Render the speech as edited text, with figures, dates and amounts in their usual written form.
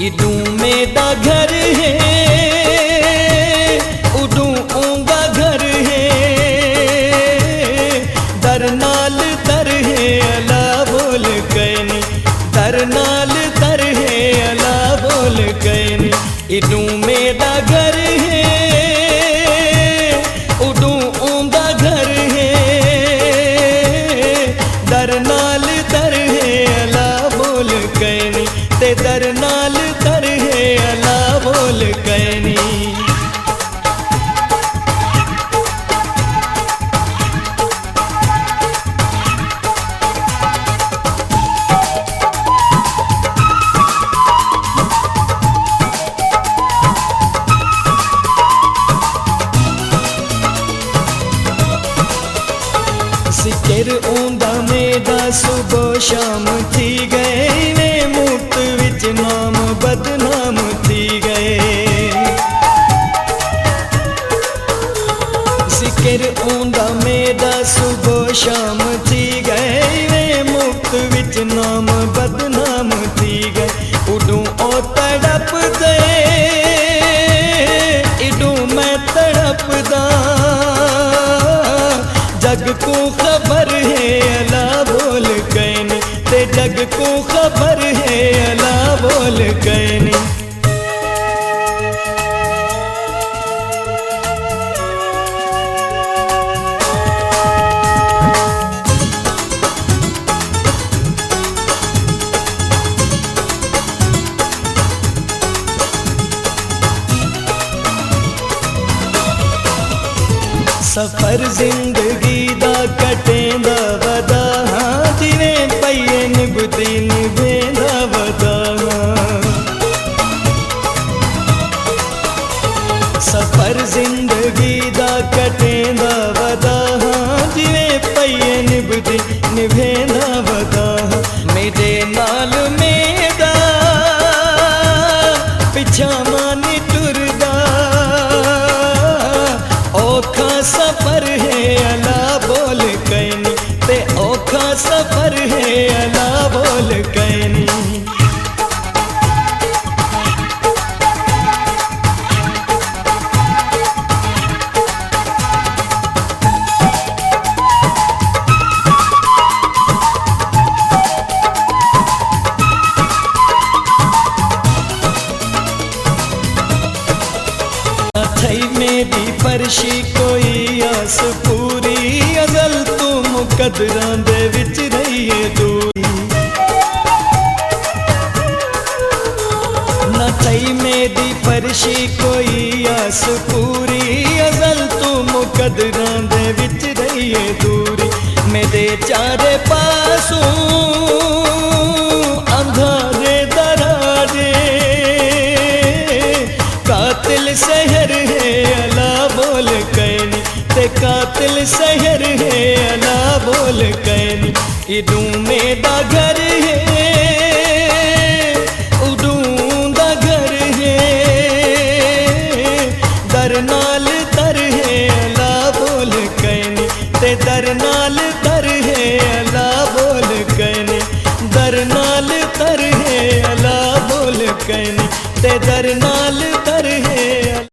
इडू मेरा घर है, उडू ऊंगा घर है, दर नाल दर है अला बोल कैनी, दर नाल दर है अला बोल कैनी। इडू मेरा घर है, उडू ऊंगा घर है, दर नाल दर है अला बोल कैनी, ते दर नाल दर है अला बोल कैनी। सिकर ऊंदा मेरा सुबह शाम थी गए, वे मुक्त विच नाम बदनाम थी गए। सिकर ऊंदा मेरा सुबह शाम थी गए, वे मुक्त विच नाम बदनाम थी गए। उडू ओ तड़प दे, इडू मैं तड़पदा, जग को खबर है अला बोल कैनी, ते जग को खबर है अला बोल कैनी। सफर जिंदगी दा कटेंदा वदा, जिवें पईए निभदी निभेंदा वदा। सफर जिंदगी दा कटेंदा वदा, जिवें पईए निभदी निभेंदा वदा। मेरे नाल मेरा पिछा मानी टुरदा, औखा सफर है अला बोल कैनी, ते औखा सफर है अला बोल कैनी। थई मेरी फरशी कोई आस पूरी, अजल तू मुकदरां दे विच रहिए दूरी। ना थई मेरी फरशी कोई आस पूरी, अजल तू मुकदरां दे विच रहिए दूरी। मेरे चारे पासों अंधारे दरारे, कातिल शहर है अला बोल कैनी, ते कातिल शहर है अला बोल कैनी। इडू मेरा घर है, उडू दा घर है, दर नाल दर है अला बोल कैनी, ते दर नाल दर है अला बोल कैनी, दर नाल दर है अला बोल कैनी, ते दर नाल दर है।